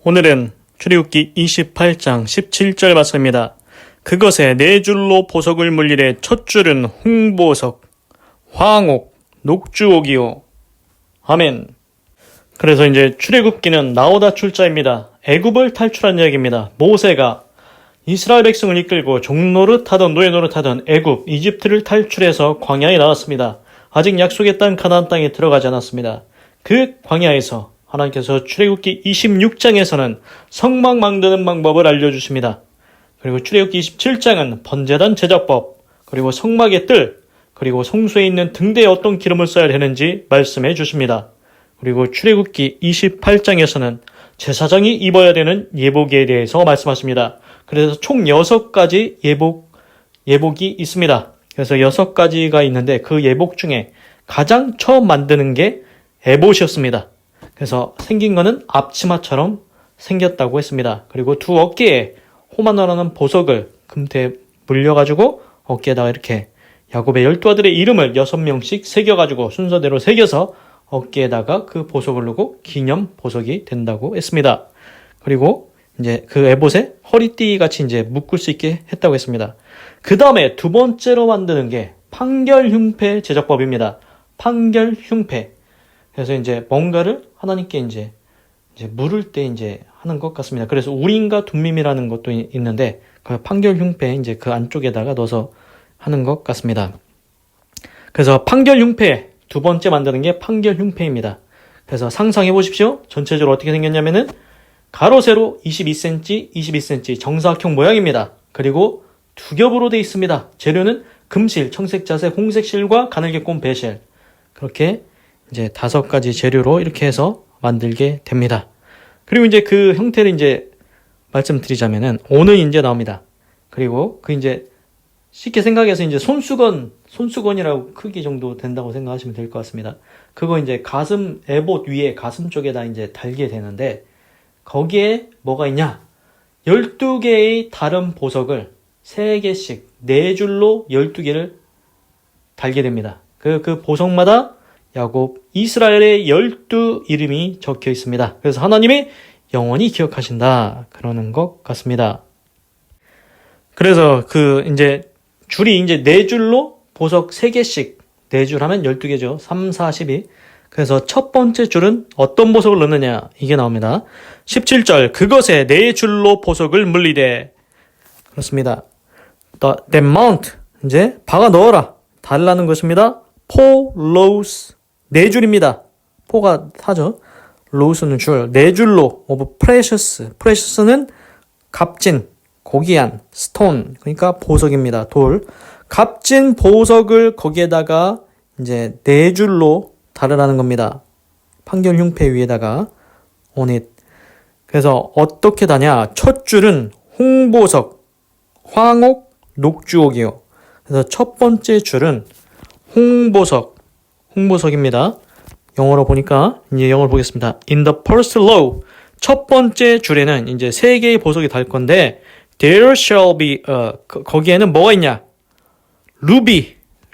오늘은 출애굽기 28장 17절 말씀입니다. 그것에 네 줄로 보석을 물리되 첫 줄은 홍보석, 황옥, 녹주옥이요. 아멘. 그래서 이제 출애굽기는 나오다 출자입니다. 애굽을 탈출한 이야기입니다. 모세가 이스라엘 백성을 이끌고 종노릇하던 노예 노릇하던 애굽, 이집트를 탈출해서 광야에 나왔습니다. 아직 약속의 땅 가나안 땅에 들어가지 않았습니다. 그 광야에서 하나님께서 출애굽기 26장에서는 성막 만드는 방법을 알려주십니다. 그리고 출애굽기 27장은 번제단 제작법, 그리고 성막의 뜰, 그리고 성소에 있는 등대에 어떤 기름을 써야 되는지 말씀해 주십니다. 그리고 출애굽기 28장에서는 제사장이 입어야 되는 예복에 대해서 말씀하십니다. 그래서 총 6가지 예복이 있습니다. 그래서 6가지가 있는데 그 예복 중에 가장 처음 만드는 게 에봇이었습니다. 그래서 생긴 거는 앞치마처럼 생겼다고 했습니다. 그리고 두 어깨에 호마노라는 보석을 금태에 물려가지고 어깨에다가 이렇게 야곱의 12아들의 이름을 6명씩 새겨가지고 순서대로 새겨서 어깨에다가 그 보석을 넣고 기념 보석이 된다고 했습니다. 그리고 이제 그 에봇에 허리띠 같이 이제 묶을 수 있게 했다고 했습니다. 그 다음에 두 번째로 만드는 게 판결흉패 제작법입니다. 판결흉패. 그래서 이제 뭔가를 하나님께 이제 물을 때 이제 하는 것 같습니다. 그래서 우림과 둠밈이라는 것도 있는데 그 판결흉패 이제 그 안쪽에다가 넣어서 하는 것 같습니다. 그래서 판결흉패 두 번째 만드는 게 판결흉패입니다. 그래서 상상해 보십시오. 전체적으로 어떻게 생겼냐면은 가로 세로 22cm, 22cm 정사각형 모양입니다. 그리고 두 겹으로 되어 있습니다. 재료는 금실, 청색자색, 홍색실과 가늘게꼰 배실. 그렇게 이제 5가지 재료로 이렇게 해서 만들게 됩니다. 그리고 이제 그 형태를 이제 말씀드리자면은 오는 이제 나옵니다. 그리고 그 이제 쉽게 생각해서 이제 손수건이라고 크기 정도 된다고 생각하시면 될 것 같습니다. 그거 이제 가슴, 에봇 위에 가슴 쪽에다 이제 달게 되는데 거기에 뭐가 있냐? 12개의 다른 보석을 3개씩 4줄로 12개를 달게 됩니다. 그 보석마다 야곱, 이스라엘의 12 이름이 적혀 있습니다. 그래서 하나님이 영원히 기억하신다. 그러는 것 같습니다. 그래서 이제 줄이 이제 4줄로 보석 3개씩, 4줄 하면 12개죠. 3, 4, 12. 그래서 첫 번째 줄은 어떤 보석을 넣느냐? 이게 나옵니다. 17절, 그것에 4줄로 보석을 물리되. 그렇습니다. The mount, 이제 박아 넣어라. 달라는 것입니다. 포, 로우스, 4줄입니다. 포가 4죠. 로우스는 줄, 4줄로, of precious. precious는 값진, 고귀한, stone, 그러니까 보석입니다. 돌. 값진 보석을 거기에다가 이제 4줄로 달으라는 겁니다. 판결흉패 위에다가 on it. 그래서 어떻게 다냐? 첫 줄은 홍보석, 황옥, 녹주옥이요. 그래서 첫 번째 줄은 홍보석입니다. 영어로 보니까 이제 영어를 보겠습니다. In the first row, 첫 번째 줄에는 이제 3개의 보석이 달 건데 there shall be 거기에는 뭐가 있냐?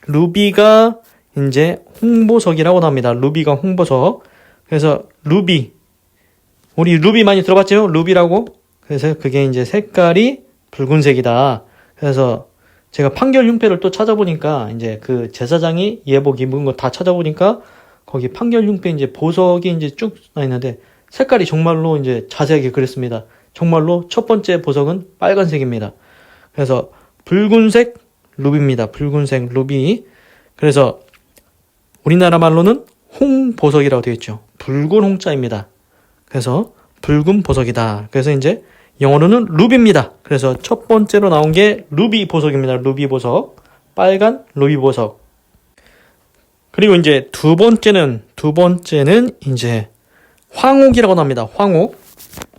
루비가 이제 홍보석이라고 나옵니다. 루비가 홍보석. 그래서 우리 루비 많이 들어봤죠? 루비라고. 그래서 그게 이제 색깔이 붉은색이다. 그래서 제가 판결흉패를 또 찾아보니까 이제 그 제사장이 예복 입은 거 다 찾아보니까 거기 판결흉패 이제 보석이 이제 쭉 나 있는데 색깔이 정말로 이제 자세하게 그랬습니다. 정말로 첫 번째 보석은 빨간색입니다. 그래서 붉은색 루비입니다. 붉은색 루비. 그래서 우리나라 말로는 홍보석이라고 되어 있죠. 붉은 홍자입니다. 그래서 붉은 보석이다. 그래서 이제 영어로는 루비입니다. 그래서 첫 번째로 나온 게 루비 보석입니다. 루비 보석. 빨간 루비 보석. 그리고 이제 두 번째는 이제 황옥이라고 나옵니다. 황옥.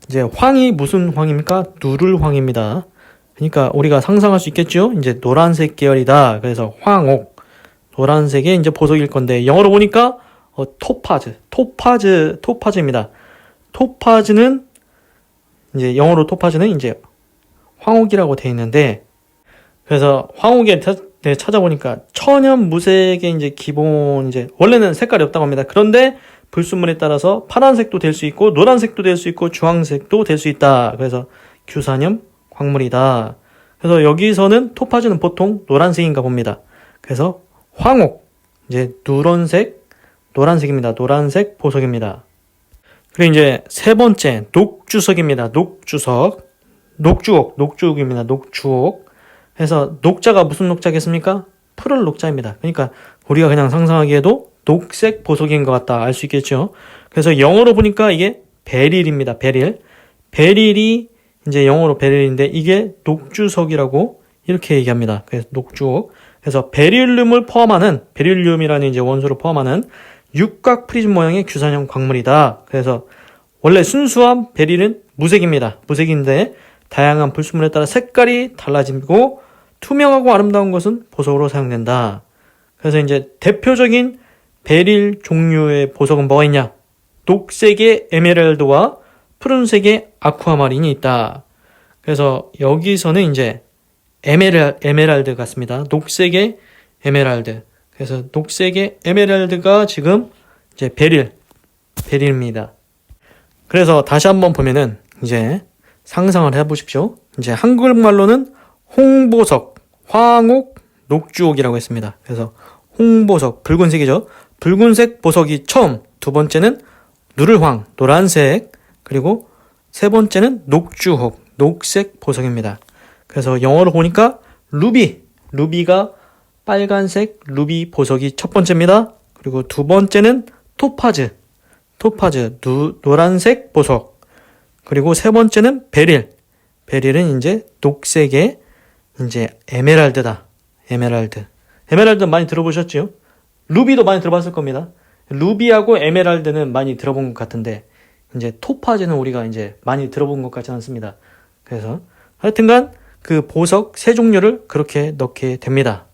이제 황이 무슨 황입니까? 누를 황입니다. 그러니까 우리가 상상할 수 있겠죠? 이제 노란색 계열이다. 그래서 황옥. 노란색의 이제 보석일 건데 영어로 보니까 토파즈입니다. 토파즈는 이제 영어로 토파즈는 이제 황옥이라고 되어 있는데 그래서 황옥에 찾아보니까 천연 무색의 이제 기본 이제 원래는 색깔이 없다고 합니다. 그런데 불순물에 따라서 파란색도 될 수 있고 노란색도 될 수 있고 주황색도 될 수 있다. 그래서 규산염 광물이다. 그래서 여기서는 토파즈는 보통 노란색인가 봅니다. 그래서 황옥, 이제 누런색, 노란색입니다. 노란색 보석입니다. 그리고 이제 세 번째 녹주석입니다. 녹주석, 녹주옥입니다. 녹주옥. 그래서 녹자가 무슨 녹자겠습니까? 푸른 녹자입니다. 그러니까 우리가 그냥 상상하기에도 녹색 보석인 것 같다 알 수 있겠죠. 그래서 영어로 보니까 이게 베릴입니다. 베릴이 이제 영어로 베릴인데 이게 녹주석이라고 이렇게 얘기합니다. 그래서 녹주옥. 그래서 베릴륨이라는 이제 원소를 포함하는 육각 프리즘 모양의 규산형 광물이다. 그래서 원래 순수한 베릴은 무색입니다. 무색인데 다양한 불순물에 따라 색깔이 달라지고 투명하고 아름다운 것은 보석으로 사용된다. 그래서 이제 대표적인 베릴 종류의 보석은 뭐가 있냐? 녹색의 에메랄드와 푸른색의 아쿠아마린이 있다. 그래서 여기서는 이제 에메랄드 같습니다. 녹색의 에메랄드. 그래서 녹색의 에메랄드가 지금 이제 베릴입니다. 그래서 다시 한번 보면은 이제 상상을 해보십시오. 이제 한국말로는 홍보석, 황옥, 녹주옥이라고 했습니다. 그래서 홍보석, 붉은색이죠. 붉은색 보석이 처음, 두 번째는 누를황, 노란색, 그리고 세 번째는 녹주옥, 녹색 보석입니다. 그래서 영어로 보니까 루비가 빨간색 루비 보석이 첫 번째입니다. 그리고 두 번째는 토파즈, 노란색 보석. 그리고 세 번째는 베릴은 이제 녹색의 이제 에메랄드다. 에메랄드 많이 들어보셨죠? 루비도 많이 들어봤을 겁니다. 루비하고 에메랄드는 많이 들어본 것 같은데 이제 토파즈는 우리가 이제 많이 들어본 것 같지 않습니다. 그래서 하여튼간 그 보석 세 종류를 그렇게 넣게 됩니다.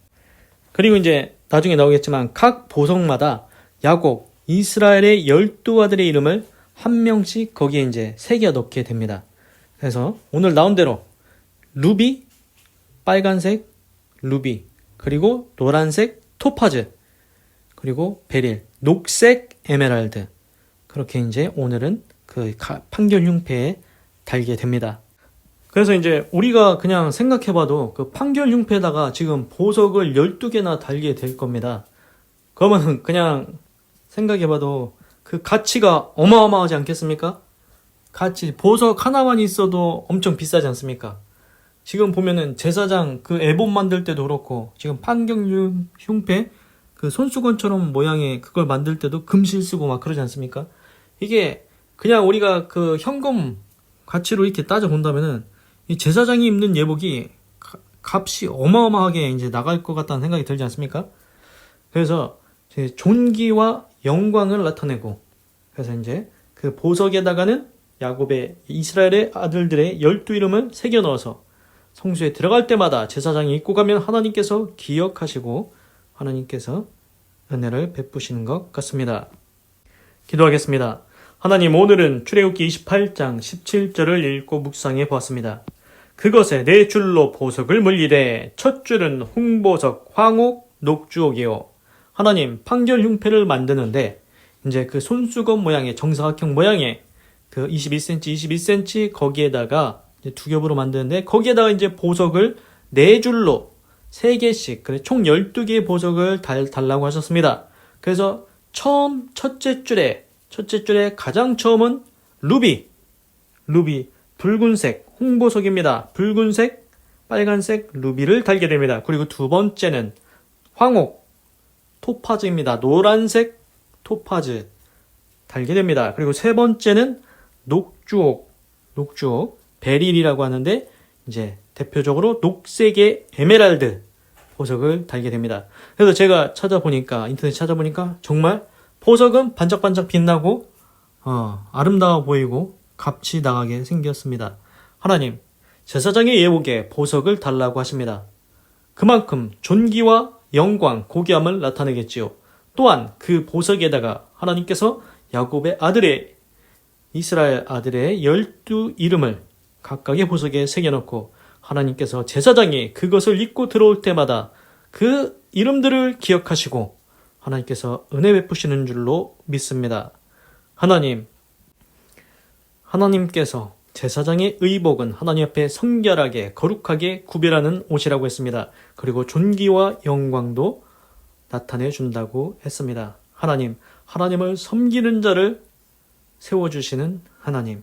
그리고 이제 나중에 나오겠지만 각 보석마다 야곱, 이스라엘의 12아들의 이름을 한 명씩 거기에 이제 새겨 넣게 됩니다. 그래서 오늘 나온 대로 루비, 빨간색 루비, 그리고 노란색 토파즈, 그리고 베릴, 녹색 에메랄드. 그렇게 이제 오늘은 그 판결 흉패에 달게 됩니다. 그래서 이제 우리가 그냥 생각해봐도 그 판결 흉패에다가 지금 보석을 12개나 달게 될 겁니다. 그러면 그냥 생각해봐도 그 가치가 어마어마하지 않겠습니까? 보석 하나만 있어도 엄청 비싸지 않습니까? 지금 보면은 제사장 그 앨범 만들 때도 그렇고 지금 판결 흉패 그 손수건처럼 모양의 그걸 만들 때도 금실 쓰고 막 그러지 않습니까? 이게 그냥 우리가 그 현금 가치로 이렇게 따져본다면은 이 제사장이 입는 예복이 값이 어마어마하게 이제 나갈 것 같다는 생각이 들지 않습니까? 그래서 존귀와 영광을 나타내고, 그래서 이제 그 보석에다가는 야곱의 이스라엘의 아들들의 12이름을 새겨 넣어서 성소에 들어갈 때마다 제사장이 입고 가면 하나님께서 기억하시고 하나님께서 은혜를 베푸시는 것 같습니다. 기도하겠습니다. 하나님, 오늘은 출애굽기 28장 17절을 읽고 묵상해 보았습니다. 그것에 네 줄로 보석을 물리되 첫 줄은 홍보석, 황옥, 녹주옥이요. 하나님, 판결 흉패를 만드는데 이제 그 손수건 모양의 정사각형 모양의 그 21cm 거기에다가 이제 두 겹으로 만드는데 거기에다가 이제 보석을 네 줄로 3개씩, 그래 총 12개의 보석을 달라고 하셨습니다. 그래서 첫째 줄에 가장 처음은 루비, 붉은색, 홍보석입니다. 붉은색, 빨간색 루비를 달게 됩니다. 그리고 두 번째는 황옥, 토파즈입니다. 노란색 토파즈 달게 됩니다. 그리고 세 번째는 녹주옥, 베릴이라고 하는데 이제 대표적으로 녹색의 에메랄드 보석을 달게 됩니다. 그래서 제가 인터넷 찾아보니까 정말 보석은 반짝반짝 빛나고 아름다워 보이고 값이 나가게 생겼습니다. 하나님, 제사장의 예복에 보석을 달라고 하십니다. 그만큼 존귀와 영광, 고귀함을 나타내겠지요. 또한 그 보석에다가 하나님께서 야곱의 이스라엘 아들의 12이름을 각각의 보석에 새겨놓고 하나님께서 제사장이 그것을 입고 들어올 때마다 그 이름들을 기억하시고 하나님께서 은혜 베푸시는 줄로 믿습니다. 하나님께서 제사장의 의복은 하나님 앞에 성결하게 거룩하게 구별하는 옷이라고 했습니다. 그리고 존귀와 영광도 나타내 준다고 했습니다. 하나님을 섬기는 자를 세워주시는 하나님,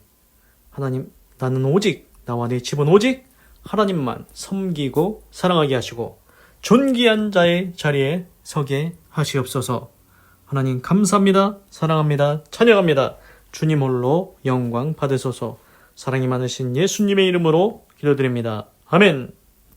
나는 오직 나와 내 집은 오직 하나님만 섬기고 사랑하게 하시고 존귀한 자의 자리에 서게 하시옵소서. 하나님 감사합니다. 사랑합니다. 찬양합니다. 주님 홀로 영광 받으소서. 사랑이 많으신 예수님의 이름으로 기도드립니다. 아멘.